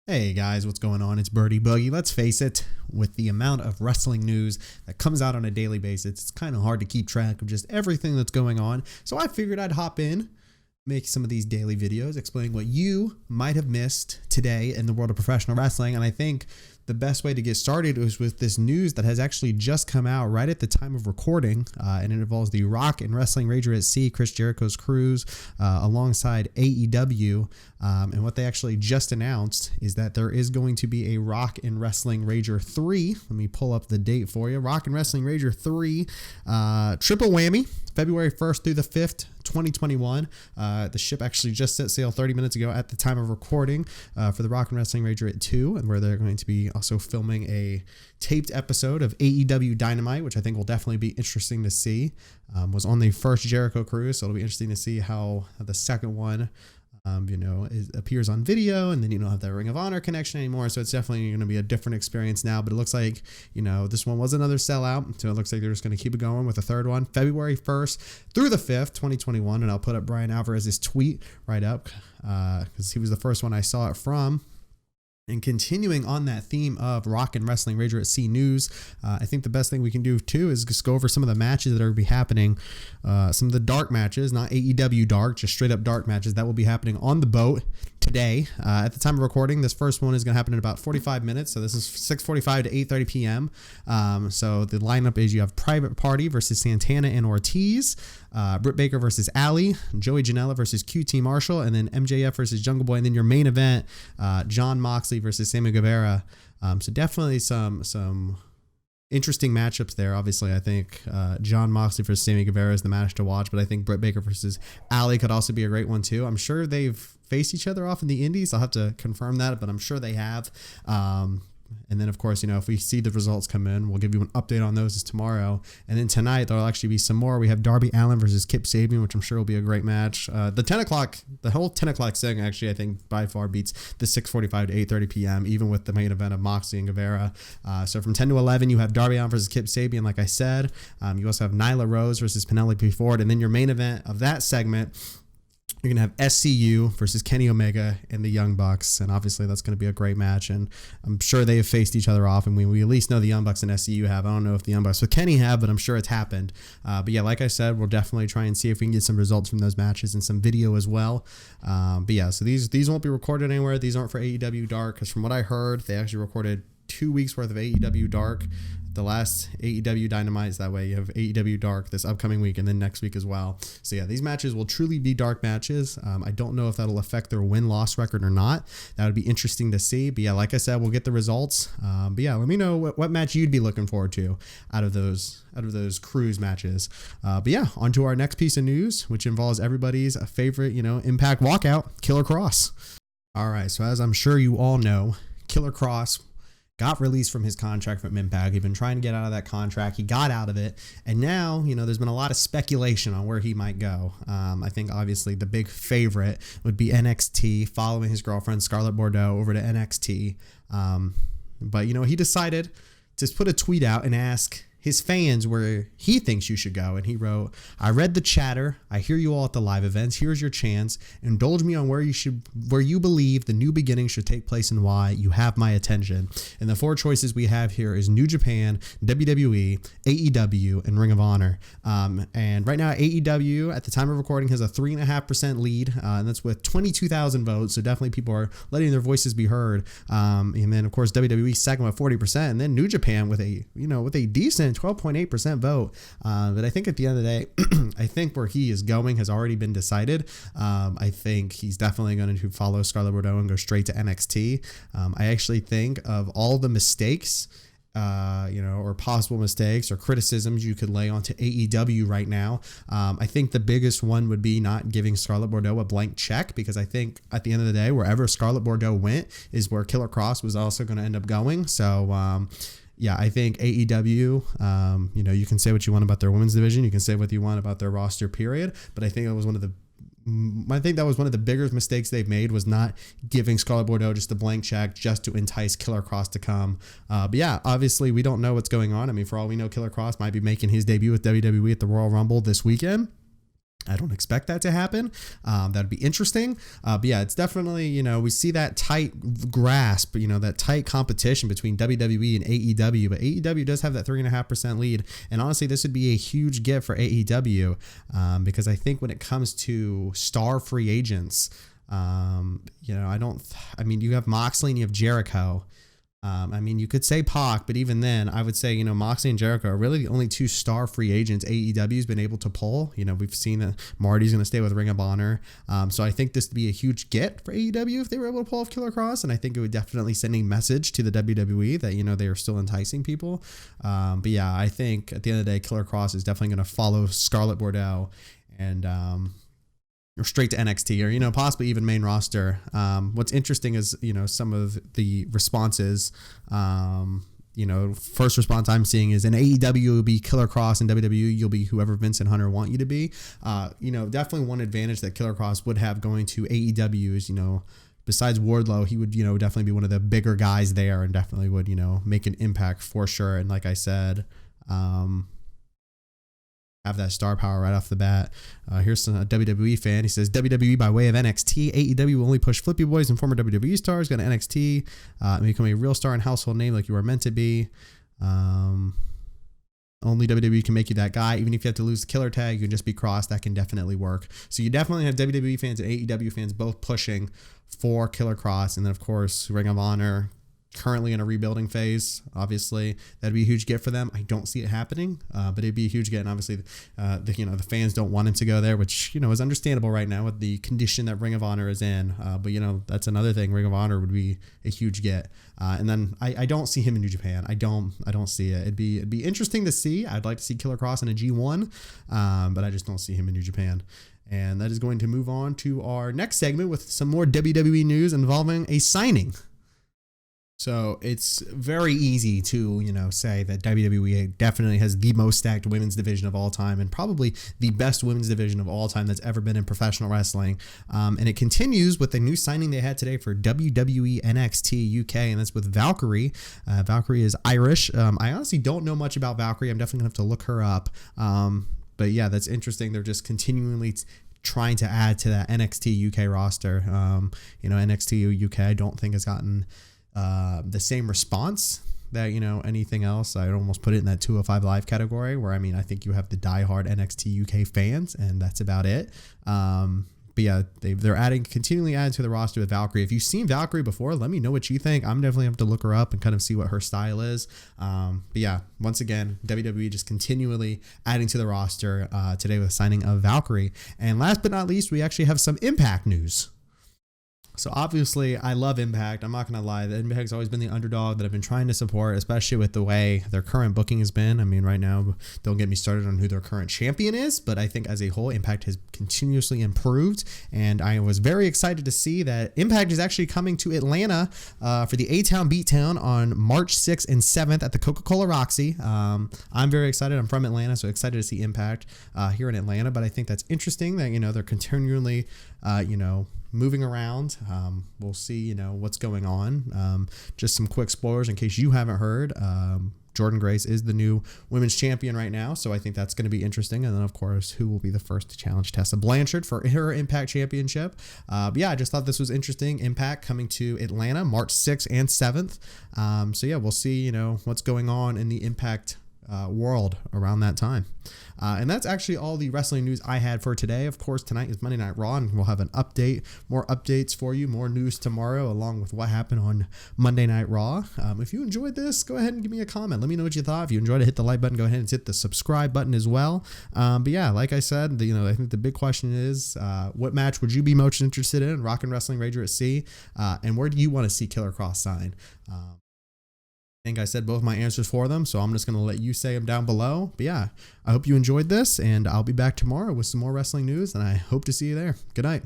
Hey guys, what's going on? It's Birdie Boogie. Let's face it, with the amount of wrestling news that comes out on a daily basis, it's kind of hard to keep track of just everything that's going on. So I figured I'd hop in, make some of these daily videos explaining what you might have missed today in the world of professional wrestling. And I think the best way to get started is with this news that has actually just come out right at the time of recording, and it involves the Rock and Wrestling Rager at Sea, Chris Jericho's Cruise, alongside AEW. And what they actually just announced is that there is going to be a Rock and Wrestling Rager 3. Let me pull up the date for you. Rock and Wrestling Rager 3, triple whammy, February 1st through the 5th, 2021. The ship actually just set sail 30 minutes ago at the time of recording for the Rock and Wrestling Rager at 2, and where they're going to be also filming a taped episode of AEW Dynamite, which I think will definitely be interesting to see. Was on the first Jericho Cruise, so it'll be interesting to see how the second one appears on video, and then you don't have that Ring of Honor connection anymore. So it's definitely going to be a different experience now, but it looks like, this one was another sellout. So it looks like they're just going to keep it going with a third one, February 1st through the 5th, 2021. And I'll put up Brian Alvarez's tweet right up, because he was the first one I saw it from. And continuing on that theme of Rock and Wrestling Rager at Sea news, I think the best thing we can do too is just go over some of the matches that are going to be happening. Some of the dark matches, not AEW dark, just straight up dark matches that will be happening on the boat today. At the time of recording, this first one is going to happen in about 45 minutes. So this is 6:45 to 8:30 p.m. So the lineup is you have Private Party versus Santana and Ortiz, Britt Baker versus Allie, Joey Janela versus QT Marshall, and then MJF versus Jungle Boy. And then your main event, John Moxley versus Sammy Guevara. So definitely some interesting matchups there. Obviously, I think John Moxley versus Sammy Guevara is the match to watch, but I think Britt Baker versus Allie could also be a great one too. I'm sure they've faced each other off in the Indies. I'll have to confirm that, but I'm sure they have. And then, of course, if we see the results come in, we'll give you an update on those tomorrow. And then tonight, there'll actually be some more. We have Darby Allin versus Kip Sabian, which I'm sure will be a great match. The whole 10 o'clock segment, actually, I think by far beats the 6:45 to 8:30 p.m., even with the main event of Moxley and Guevara. So from 10 to 11, you have Darby Allin versus Kip Sabian, like I said. You also have Nyla Rose versus Penelope Ford. And then your main event of that segment, you're going to have SCU versus Kenny Omega and the Young Bucks. And obviously that's going to be a great match. And I'm sure they have faced each other off. And we at least know the Young Bucks and SCU have. I don't know if the Young Bucks with Kenny have, but I'm sure it's happened. But yeah, like I said, we'll definitely try and see if we can get some results from those matches and some video as well. But yeah, so these won't be recorded anywhere. These aren't for AEW Dark, because from what I heard, they actually recorded 2 weeks worth of AEW Dark. The last AEW Dynamite, that way you have AEW Dark this upcoming week and then next week as well. So yeah, these matches will truly be dark matches. I don't know if that'll affect their win-loss record or not. That would be interesting to see. But yeah, like I said, we'll get the results. But yeah, let me know what match you'd be looking forward to out of those cruise matches. But yeah, on to our next piece of news, which involves everybody's favorite, Impact walkout, Killer Kross. All right, so as I'm sure you all know, Killer Kross got released from his contract from Impact. He'd been trying to get out of that contract. He got out of it. And now, there's been a lot of speculation on where he might go. I think obviously the big favorite would be NXT, following his girlfriend Scarlett Bordeaux over to NXT. But he decided to put a tweet out and ask his fans where he thinks you should go. And he wrote, "I read the chatter. I hear you all at the live events. Here's your chance. Indulge me on where you believe the new beginning should take place and why. You have my attention. And the 4 choices we have here is New Japan, WWE, AEW, and Ring of Honor." And right now, AEW, at the time of recording, has a 3.5% lead. And that's with 22,000 votes. So definitely people are letting their voices be heard. And then, of course, WWE second with 40%. And then New Japan with a decent 12.8% vote. But I think at the end of the day, I think where he is going has already been decided. I think he's definitely going to follow Scarlett Bordeaux and go straight to NXT. I actually think of all the mistakes, or possible mistakes or criticisms you could lay onto AEW right now. I think the biggest one would be not giving Scarlett Bordeaux a blank check, because I think at the end of the day, wherever Scarlett Bordeaux went is where Killer Kross was also going to end up going. So, yeah, I think AEW, you can say what you want about their women's division. You can say what you want about their roster, period. But I think that was one of the biggest mistakes they've made, was not giving Scarlett Bordeaux just a blank check just to entice Killer Kross to come. But yeah, obviously we don't know what's going on. I mean, for all we know, Killer Kross might be making his debut with WWE at the Royal Rumble this weekend. I don't expect that to happen. That'd be interesting. But yeah, it's definitely, we see that tight grasp, that tight competition between WWE and AEW, but AEW does have that 3.5% lead. And honestly, this would be a huge get for AEW, because I think when it comes to star free agents, you have Moxley and you have Jericho. You could say Pac, but even then, I would say, Moxley and Jericho are really the only two star free agents AEW's been able to pull. We've seen that Marty's going to stay with Ring of Honor. So I think this would be a huge get for AEW if they were able to pull off Killer Kross. And I think it would definitely send a message to the WWE that, they are still enticing people. But yeah, I think at the end of the day, Killer Kross is definitely going to follow Scarlett Bordeaux and, or straight to NXT or, possibly even main roster. What's interesting is, some of the responses, first response I'm seeing is in AEW, you'll be Killer Kross, and WWE, you'll be whoever Vince and Hunter want you to be. Definitely one advantage that Killer Kross would have going to AEW is, besides Wardlow, he would, definitely be one of the bigger guys there and definitely would, make an impact for sure. And like I said, have that star power right off the bat. Here's a WWE fan. He says, WWE by way of NXT. AEW will only push flippy boys and former WWE stars. Go to NXT and become a real star and household name like you were meant to be. Only WWE can make you that guy. Even if you have to lose the killer tag, you can just be Kross. That can definitely work. So you definitely have WWE fans and AEW fans both pushing for Killer Kross. And then, of course, Ring of Honor, currently in a rebuilding phase. Obviously, that'd be a huge get for them. I don't see it happening, but it'd be a huge get. And obviously, the fans don't want him to go there, which, is understandable right now with the condition that Ring of Honor is in. But, that's another thing. Ring of Honor would be a huge get. And then I don't see him in New Japan. I don't see it. It'd be interesting to see. I'd like to see Killer Kross in a G1, but I just don't see him in New Japan. And that is going to move on to our next segment with some more WWE news involving a signing. So it's very easy to, say that WWE definitely has the most stacked women's division of all time and probably the best women's division of all time that's ever been in professional wrestling. And it continues with the new signing they had today for WWE NXT UK, and that's with Valkyrie. Valkyrie is Irish. I honestly don't know much about Valkyrie. I'm definitely going to have to look her up. But yeah, that's interesting. They're just continually trying to add to that NXT UK roster. NXT UK I don't think has gotten the same response that, anything else. I'd almost put it in that 205 Live category where, I think you have the diehard NXT UK fans and that's about it. But yeah, they're continually adding to the roster with Valkyrie. If you've seen Valkyrie before, let me know what you think. I'm definitely have to look her up and kind of see what her style is. But yeah, once again, WWE just continually adding to the roster today with the signing of Valkyrie. And last but not least, we actually have some Impact news. So obviously, I love Impact. I'm not going to lie. The Impact's always been the underdog that I've been trying to support, especially with the way their current booking has been. Right now, don't get me started on who their current champion is, but I think as a whole, Impact has continuously improved. And I was very excited to see that Impact is actually coming to Atlanta for the A-Town Beatdown on March 6th and 7th at the Coca-Cola Roxy. I'm very excited. I'm from Atlanta, so excited to see Impact here in Atlanta. But I think that's interesting that, they're continually, moving around. We'll see, what's going on. Just some quick spoilers in case you haven't heard. Jordan Grace is the new women's champion right now, so I think that's going to be interesting. And then, of course, who will be the first to challenge Tessa Blanchard for her Impact Championship. But yeah, I just thought this was interesting. Impact coming to Atlanta March 6th and 7th. So yeah, we'll see, what's going on in the Impact world around that time. And that's actually all the wrestling news I had for today. Of course, tonight is Monday Night Raw, and we'll have an update, more updates for you, more news tomorrow, along with what happened on Monday Night Raw. If you enjoyed this, go ahead and give me a comment. Let me know what you thought. If you enjoyed it, hit the like button. Go ahead and hit the subscribe button as well. But yeah, like I said, I think the big question is, what match would you be most interested in? Rockin' Wrestling Rager at Sea. And where do you want to see Killer Kross sign? I think I said both my answers for them, so I'm just going to let you say them down below. But yeah, I hope you enjoyed this, and I'll be back tomorrow with some more wrestling news, and I hope to see you there. Good night.